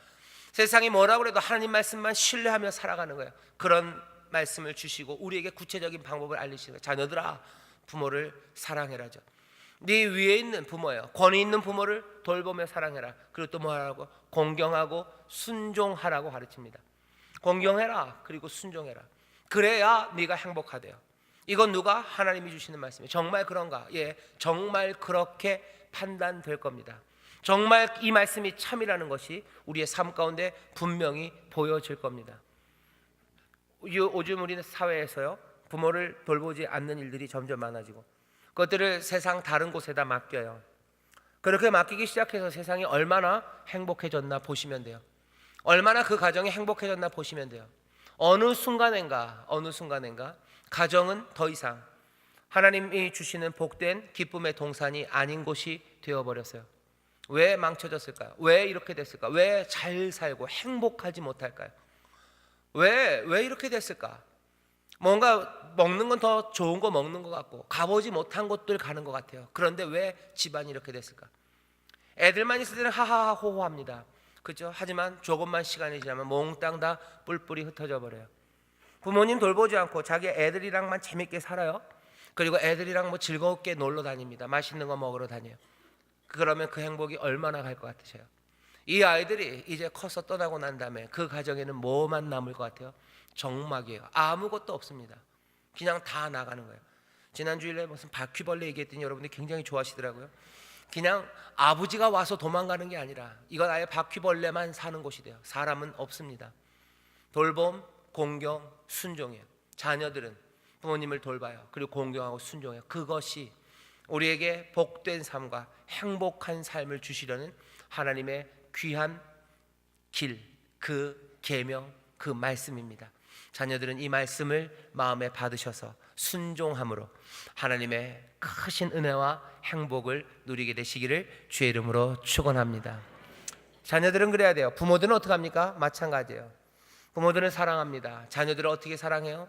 세상이 뭐라고 그래도 하나님 말씀만 신뢰하며 살아가는 거예요. 그런 말씀을 주시고 우리에게 구체적인 방법을 알리시는 거예요. 자녀들아, 부모를 사랑해라죠. 네 위에 있는 부모예요. 권위 있는 부모를 돌보며 사랑해라. 그리고 또 뭐하라고? 공경하고 순종하라고 가르칩니다. 공경해라. 그리고 순종해라. 그래야 네가 행복하대요. 이건 누가? 하나님이 주시는 말씀이에요. 정말 그런가? 예, 정말 그렇게 판단될 겁니다. 정말 이 말씀이 참이라는 것이 우리의 삶 가운데 분명히 보여질 겁니다. 요즘 우리는 사회에서요, 부모를 돌보지 않는 일들이 점점 많아지고 그것들을 세상 다른 곳에다 맡겨요. 그렇게 맡기기 시작해서 세상이 얼마나 행복해졌나 보시면 돼요. 얼마나 그 가정이 행복해졌나 보시면 돼요. 어느 순간인가 가정은 더 이상 하나님이 주시는 복된 기쁨의 동산이 아닌 곳이 되어버렸어요. 왜 망쳐졌을까요? 왜 이렇게 됐을까? 왜 잘 살고 행복하지 못할까요? 왜 이렇게 됐을까? 뭔가 먹는 건 더 좋은 거 먹는 것 같고 가보지 못한 곳들 가는 것 같아요. 그런데 왜 집안이 이렇게 됐을까? 애들만 있을 때는 하하하 호호합니다. 그렇죠? 하지만 조금만 시간이 지나면 몽땅 다 뿔뿔이 흩어져 버려요. 부모님 돌보지 않고 자기 애들이랑만 재밌게 살아요. 그리고 애들이랑 뭐 즐겁게 놀러 다닙니다. 맛있는 거 먹으러 다녀요. 그러면 그 행복이 얼마나 갈 것 같으세요? 이 아이들이 이제 커서 떠나고 난 다음에 그 가정에는 뭐만 남을 것 같아요? 정막이에요. 아무것도 없습니다. 그냥 다 나가는 거예요. 지난 주일에 무슨 바퀴벌레 얘기했더니 여러분들이 굉장히 좋아하시더라고요. 그냥 아버지가 와서 도망가는 게 아니라 이건 아예 바퀴벌레만 사는 곳이 돼요. 사람은 없습니다. 돌봄, 공경, 순종이에요. 자녀들은 부모님을 돌봐요. 그리고 공경하고 순종해요. 그것이 우리에게 복된 삶과 행복한 삶을 주시려는 하나님의 귀한 길, 그 계명, 그 말씀입니다. 자녀들은 이 말씀을 마음에 받으셔서 순종함으로 하나님의 크신 은혜와 행복을 누리게 되시기를 주의 이름으로 축원합니다. 자녀들은 그래야 돼요. 부모들은 어떻게 합니까? 마찬가지예요. 부모들은 사랑합니다. 자녀들을 어떻게 사랑해요?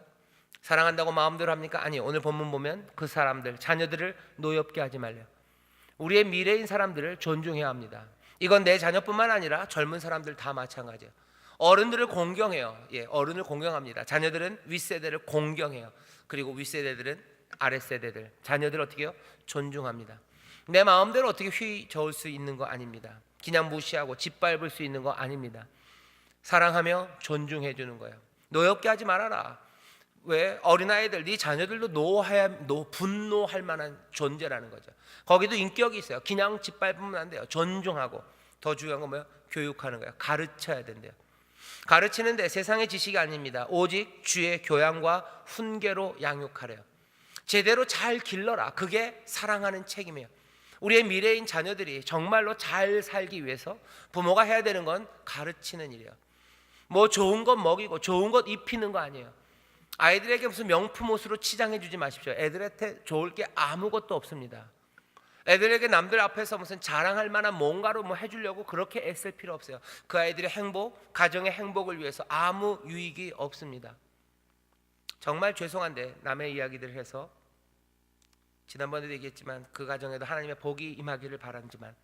사랑한다고 마음대로 합니까? 아니, 오늘 본문 보면 그 사람들, 자녀들을 노엽게 하지 말래요. 우리의 미래인 사람들을 존중해야 합니다. 이건 내 자녀뿐만 아니라 젊은 사람들 다 마찬가지예요. 어른들을 공경해요. 예, 어른을 공경합니다. 자녀들은 윗세대를 공경해요. 그리고 윗세대들은 아랫세대들, 자녀들 어떻게 해요? 존중합니다. 내 마음대로 어떻게 휘저을 수 있는 거 아닙니다. 그냥 무시하고 짓밟을 수 있는 거 아닙니다. 사랑하며 존중해 주는 거예요. 노엽게 하지 말아라. 왜? 어린아이들, 네 자녀들도 분노할 만한 존재라는 거죠. 거기도 인격이 있어요. 그냥 짓밟으면 안 돼요. 존중하고, 더 중요한 건 뭐예요? 교육하는 거예요. 가르쳐야 된대요. 가르치는데 세상의 지식이 아닙니다. 오직 주의 교양과 훈계로 양육하래요. 제대로 잘 길러라. 그게 사랑하는 책임이에요. 우리의 미래인 자녀들이 정말로 잘 살기 위해서 부모가 해야 되는 건 가르치는 일이에요. 뭐 좋은 것 먹이고 좋은 것 입히는 거 아니에요. 아이들에게 무슨 명품 옷으로 치장해 주지 마십시오. 애들한테 좋을 게 아무것도 없습니다. 애들에게 남들 앞에서 무슨 자랑할 만한 뭔가로 뭐 해주려고 그렇게 애쓸 필요 없어요. 그 아이들의 행복, 가정의 행복을 위해서 아무 유익이 없습니다. 정말 죄송한데 남의 이야기들을 해서 지난번에도 얘기했지만 그 가정에도 하나님의 복이 임하기를 바라지만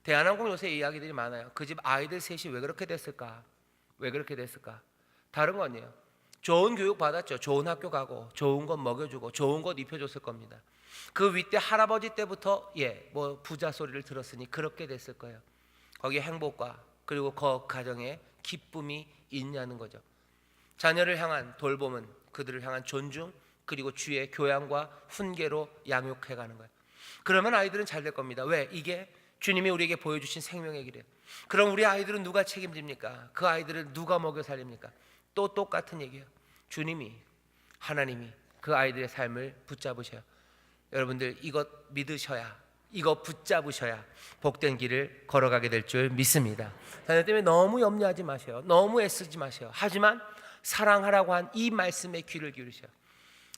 대한항공 요새 이야기들이 많아요. 그 집 아이들 셋이 왜 그렇게 됐을까? 왜 그렇게 됐을까? 다른 거 아니에요. 좋은 교육 받았죠. 좋은 학교 가고 좋은 것 먹여주고 좋은 것 입혀줬을 겁니다. 그 윗대 할아버지 때부터 뭐 부자 소리를 들었으니 그렇게 됐을 거예요. 거기에 행복과 그리고 그 가정에 기쁨이 있냐는 거죠. 자녀를 향한 돌봄은 그들을 향한 존중 그리고 주의 교양과 훈계로 양육해가는 거예요. 그러면 아이들은 잘 될 겁니다. 왜? 이게 주님이 우리에게 보여주신 생명의 길이에요. 그럼 우리 아이들은 누가 책임집니까? 그 아이들을 누가 먹여 살립니까? 또 똑같은 얘기예요. 주님이, 하나님이 그 아이들의 삶을 붙잡으셔요. 여러분들 이것 믿으셔야, 이것 붙잡으셔야 복된 길을 걸어가게 될 줄 믿습니다. 자녀 때문에 너무 염려하지 마세요. 너무 애쓰지 마세요. 하지만 사랑하라고 한 이 말씀에 귀를 기울이셔요.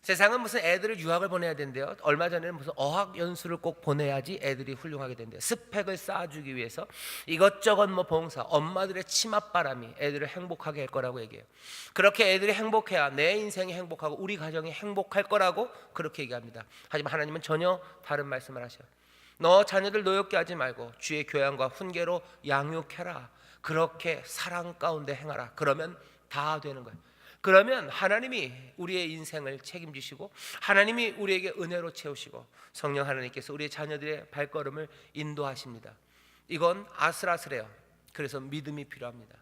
세상은 무슨 애들을 유학을 보내야 된대요. 얼마 전에는 무슨 어학 연수를 꼭 보내야지 애들이 훌륭하게 된대요. 스펙을 쌓아주기 위해서 이것저것 뭐 봉사, 엄마들의 치맛바람이 애들을 행복하게 할 거라고 얘기해요. 그렇게 애들이 행복해야 내 인생이 행복하고 우리 가정이 행복할 거라고 그렇게 얘기합니다. 하지만 하나님은 전혀 다른 말씀을 하셔요. 너 자녀들 노엽게 하지 말고 주의 교양과 훈계로 양육해라. 그렇게 사랑 가운데 행하라. 그러면 다 되는 거예요. 그러면 하나님이 우리의 인생을 책임지시고 하나님이 우리에게 은혜로 채우시고 성령 하나님께서 우리의 자녀들의 발걸음을 인도하십니다. 이건 아슬아슬해요. 그래서 믿음이 필요합니다.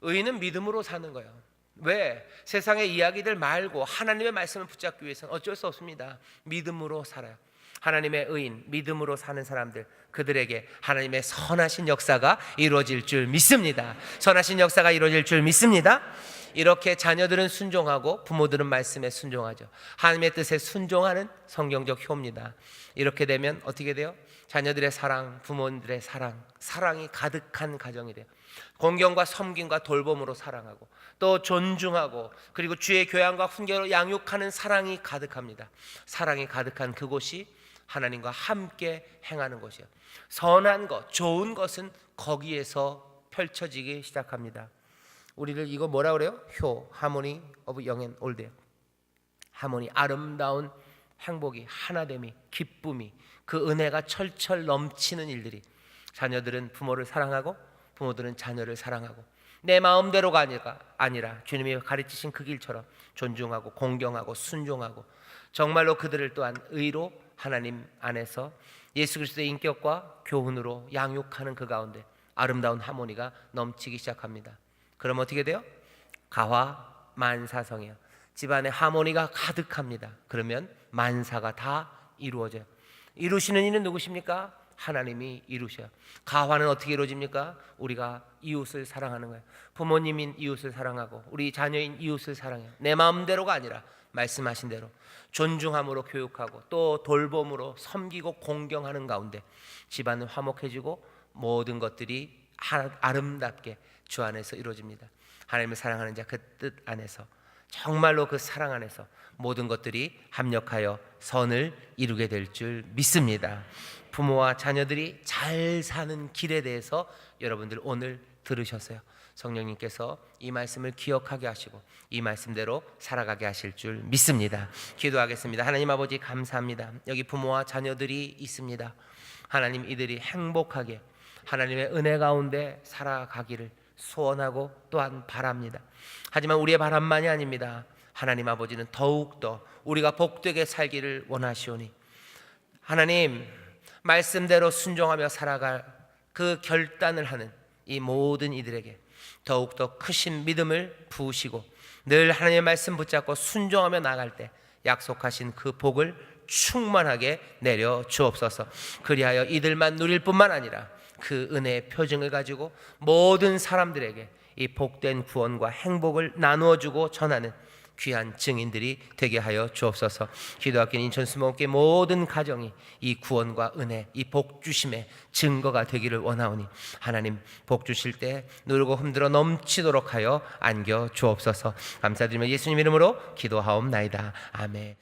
의인은 믿음으로 사는 거예요. 왜? 세상의 이야기들 말고 하나님의 말씀을 붙잡기 위해서는 어쩔 수 없습니다. 믿음으로 살아요. 하나님의 의인, 믿음으로 사는 사람들, 그들에게 하나님의 선하신 역사가 이루어질 줄 믿습니다. 선하신 역사가 이루어질 줄 믿습니다. 이렇게 자녀들은 순종하고 부모들은 말씀에 순종하죠. 하나님의 뜻에 순종하는 성경적 효입니다. 이렇게 되면 어떻게 돼요? 자녀들의 사랑, 부모들의 사랑, 사랑이 가득한 가정이 돼요. 공경과 섬김과 돌봄으로 사랑하고 또 존중하고 그리고 주의 교양과 훈계로 양육하는 사랑이 가득합니다. 사랑이 가득한 그곳이 하나님과 함께 행하는 곳이에요. 선한 것, 좋은 것은 거기에서 펼쳐지기 시작합니다. 우리를 이거 뭐라 그래요? 효, 하모니 오브 영 앤 올드. 하모니, 아름다운 행복이, 하나됨이, 기쁨이, 그 은혜가 철철 넘치는 일들이. 자녀들은 부모를 사랑하고 부모들은 자녀를 사랑하고 내 마음대로가 아니라 주님이 가르치신 그 길처럼 존중하고 공경하고 순종하고 정말로 그들을 또한 의로 하나님 안에서 예수 그리스도의 인격과 교훈으로 양육하는 그 가운데 아름다운 하모니가 넘치기 시작합니다. 그럼 어떻게 돼요? 가화 만사성이에요. 집안에 하모니가 가득합니다. 그러면 만사가 다 이루어져요. 이루시는 이는 누구십니까? 하나님이 이루셔요. 가화는 어떻게 이루어집니까? 우리가 이웃을 사랑하는 거예요. 부모님인 이웃을 사랑하고 우리 자녀인 이웃을 사랑해요. 내 마음대로가 아니라 말씀하신 대로 존중함으로 교육하고 또 돌봄으로 섬기고 공경하는 가운데 집안은 화목해지고 모든 것들이 아름답게 주 안에서 이루어집니다. 하나님을 사랑하는 자 그 뜻 안에서 정말로 그 사랑 안에서 모든 것들이 합력하여 선을 이루게 될 줄 믿습니다. 부모와 자녀들이 잘 사는 길에 대해서 여러분들 오늘 들으셨어요. 성령님께서 이 말씀을 기억하게 하시고 이 말씀대로 살아가게 하실 줄 믿습니다. 기도하겠습니다. 하나님 아버지 감사합니다. 여기 부모와 자녀들이 있습니다. 하나님 이들이 행복하게 하나님의 은혜 가운데 살아가기를 소원하고 또한 바랍니다. 하지만 우리의 바람만이 아닙니다. 하나님 아버지는 더욱더 우리가 복되게 살기를 원하시오니 하나님 말씀대로 순종하며 살아갈 그 결단을 하는 이 모든 이들에게 더욱더 크신 믿음을 부으시고 늘 하나님의 말씀 붙잡고 순종하며 나갈 때 약속하신 그 복을 충만하게 내려 주옵소서. 그리하여 이들만 누릴 뿐만 아니라 그 은혜의 표징을 가지고 모든 사람들에게 이 복된 구원과 행복을 나누어주고 전하는 귀한 증인들이 되게 하여 주옵소서. 기도학교인 인천수목교회 모든 가정이 이 구원과 은혜, 이 복 주심의 증거가 되기를 원하오니 하나님 복 주실 때 누르고 흔들어 넘치도록 하여 안겨 주옵소서. 감사드리며 예수님 이름으로 기도하옵나이다. 아멘.